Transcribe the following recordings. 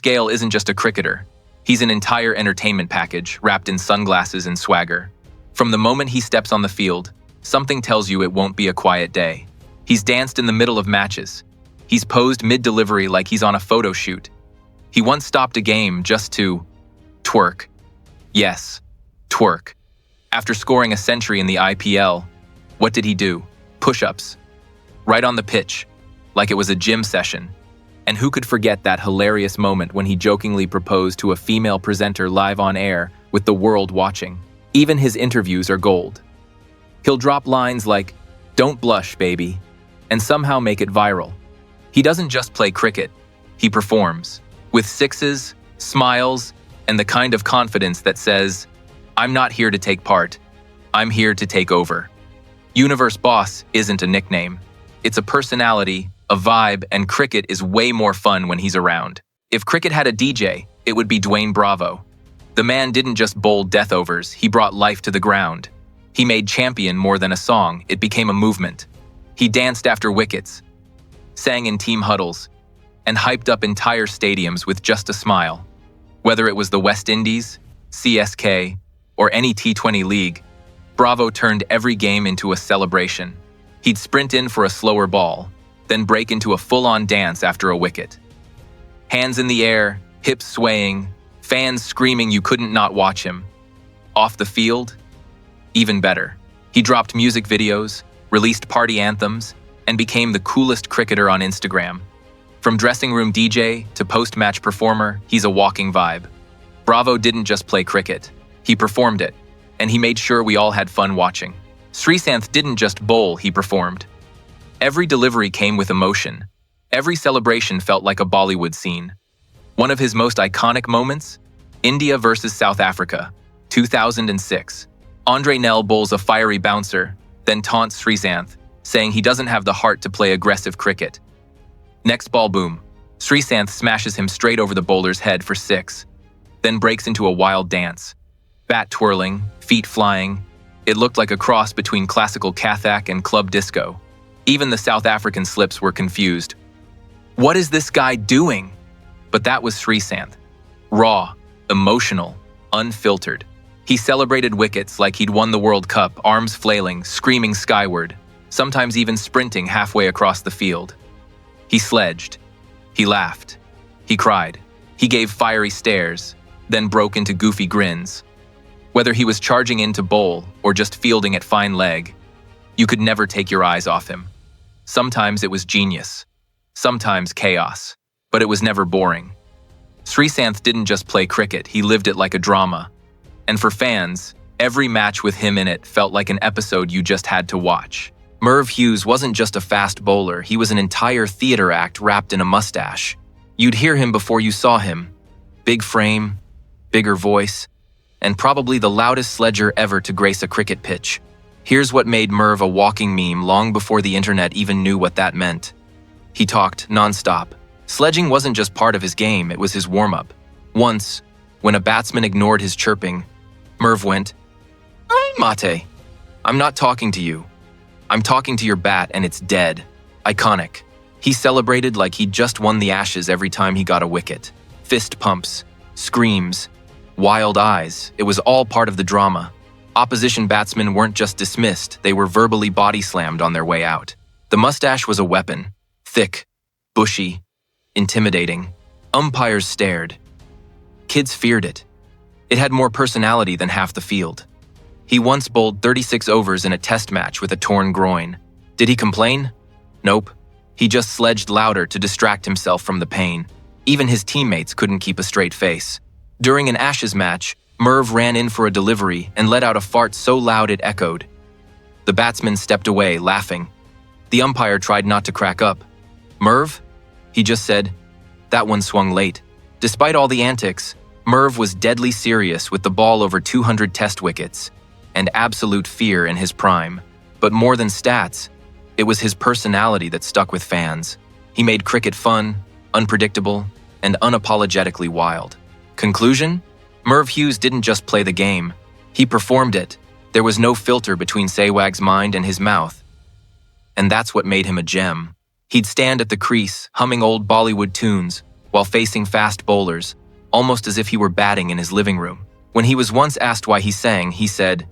Gayle isn't just a cricketer. He's an entire entertainment package wrapped in sunglasses and swagger. From the moment he steps on the field, something tells you it won't be a quiet day. He's danced in the middle of matches. He's posed mid-delivery like he's on a photo shoot. He once stopped a game just to twerk. Yes, twerk. After scoring a century in the IPL, what did he do? Push-ups. Right on the pitch, like it was a gym session. And who could forget that hilarious moment when he jokingly proposed to a female presenter live on air with the world watching? Even his interviews are gold. He'll drop lines like, "Don't blush, baby," and somehow make it viral. He doesn't just play cricket, he performs. With sixes, smiles, and the kind of confidence that says, "I'm not here to take part, I'm here to take over." Universe Boss isn't a nickname. It's a personality, a vibe, and cricket is way more fun when he's around. If cricket had a DJ, it would be Dwayne Bravo. The man didn't just bowl death overs, he brought life to the ground. He made champion more than a song, it became a movement. He danced after wickets, sang in team huddles, and hyped up entire stadiums with just a smile. Whether it was the West Indies, CSK, or any T20 league, Bravo turned every game into a celebration. He'd sprint in for a slower ball, then break into a full-on dance after a wicket. Hands in the air, hips swaying, fans screaming you couldn't not watch him. Off the field, even better. He dropped music videos, released party anthems, and became the coolest cricketer on Instagram. From dressing room DJ to post-match performer, he's a walking vibe. Bravo didn't just play cricket, he performed it, and he made sure we all had fun watching. Sreesanth didn't just bowl, he performed. Every delivery came with emotion. Every celebration felt like a Bollywood scene. One of his most iconic moments? India versus South Africa, 2006. Andre Nell bowls a fiery bouncer, then taunts Sreesanth, saying he doesn't have the heart to play aggressive cricket. Next ball boom, Sreesanth smashes him straight over the bowler's head for 6, then breaks into a wild dance. Bat twirling, feet flying, it looked like a cross between classical Kathak and club disco. Even the South African slips were confused. What is this guy doing? But that was Sreesanth. Raw, emotional, unfiltered. He celebrated wickets like he'd won the World Cup, arms flailing, screaming skyward, sometimes even sprinting halfway across the field. He sledged. He laughed. He cried. He gave fiery stares, then broke into goofy grins. Whether he was charging in to bowl or just fielding at fine leg, you could never take your eyes off him. Sometimes it was genius, sometimes chaos, but it was never boring. Sreesanth didn't just play cricket, he lived it like a drama. And for fans, every match with him in it felt like an episode you just had to watch. Merv Hughes wasn't just a fast bowler, he was an entire theater act wrapped in a mustache. You'd hear him before you saw him. Big frame, bigger voice, and probably the loudest sledger ever to grace a cricket pitch. Here's what made Merv a walking meme long before the internet even knew what that meant. He talked nonstop. Sledging wasn't just part of his game, it was his warm-up. Once, when a batsman ignored his chirping, Merv went, "Mate, I'm not talking to you. I'm talking to your bat and it's dead." Iconic. He celebrated like he'd just won the Ashes every time he got a wicket. Fist pumps, screams, wild eyes, it was all part of the drama. Opposition batsmen weren't just dismissed, they were verbally body slammed on their way out. The mustache was a weapon. Thick, bushy, intimidating. Umpires stared. Kids feared it. It had more personality than half the field. He once bowled 36 overs in a test match with a torn groin. Did he complain? Nope. He just sledged louder to distract himself from the pain. Even his teammates couldn't keep a straight face. During an Ashes match, Merv ran in for a delivery and let out a fart so loud it echoed. The batsman stepped away, laughing. The umpire tried not to crack up. "Merv?" He just said, "That one swung late." Despite all the antics, Merv was deadly serious with the ball over 200 test wickets and absolute fear in his prime. But more than stats, it was his personality that stuck with fans. He made cricket fun, unpredictable, and unapologetically wild. Conclusion? Merv Hughes didn't just play the game, he performed it. There was no filter between Sehwag's mind and his mouth. And that's what made him a gem. He'd stand at the crease, humming old Bollywood tunes, while facing fast bowlers, almost as if he were batting in his living room. When he was once asked why he sang, he said,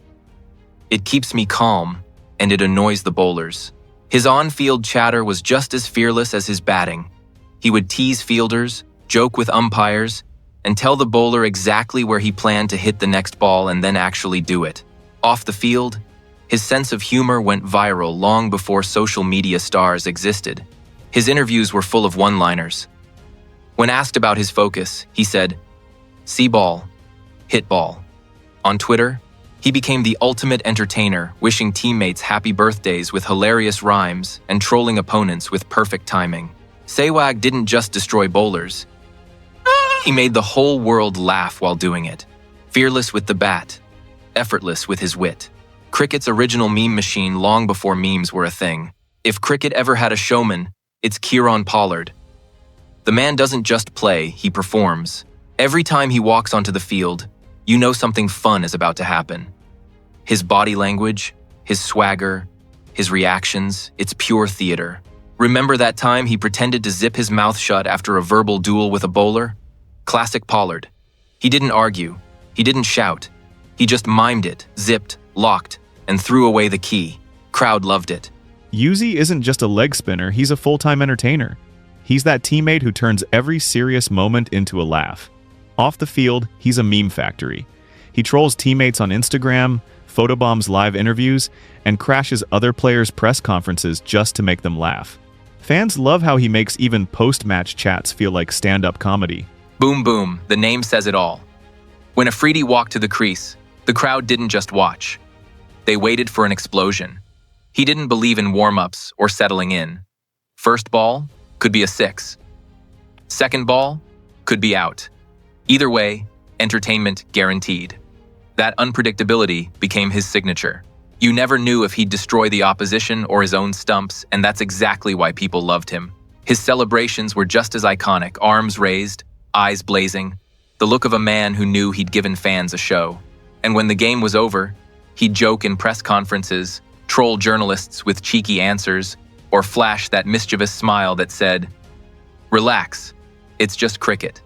"It keeps me calm, and it annoys the bowlers." His on-field chatter was just as fearless as his batting. He would tease fielders, joke with umpires, and tell the bowler exactly where he planned to hit the next ball and then actually do it. Off the field, his sense of humor went viral long before social media stars existed. His interviews were full of one-liners. When asked about his focus, he said, "See ball, hit ball." On Twitter, he became the ultimate entertainer, wishing teammates happy birthdays with hilarious rhymes and trolling opponents with perfect timing. Sehwag didn't just destroy bowlers. He made the whole world laugh while doing it. Fearless with the bat, effortless with his wit. Cricket's original meme machine long before memes were a thing. If cricket ever had a showman, it's Kieron Pollard. The man doesn't just play, he performs. Every time he walks onto the field, you know something fun is about to happen. His body language, his swagger, his reactions, it's pure theater. Remember that time he pretended to zip his mouth shut after a verbal duel with a bowler? Classic Pollard. He didn't argue. He didn't shout. He just mimed it, zipped, locked, and threw away the key. Crowd loved it. Yuzi isn't just a leg spinner, he's a full-time entertainer. He's that teammate who turns every serious moment into a laugh. Off the field, he's a meme factory. He trolls teammates on Instagram, photobombs live interviews, and crashes other players' press conferences just to make them laugh. Fans love how he makes even post-match chats feel like stand-up comedy. Boom boom, the name says it all. When Afridi walked to the crease, the crowd didn't just watch. They waited for an explosion. He didn't believe in warm-ups or settling in. First ball could be a 6. Second ball could be out. Either way, entertainment guaranteed. That unpredictability became his signature. You never knew if he'd destroy the opposition or his own stumps, and that's exactly why people loved him. His celebrations were just as iconic, arms raised, eyes blazing, the look of a man who knew he'd given fans a show. And when the game was over, he'd joke in press conferences, troll journalists with cheeky answers, or flash that mischievous smile that said, "Relax, it's just cricket."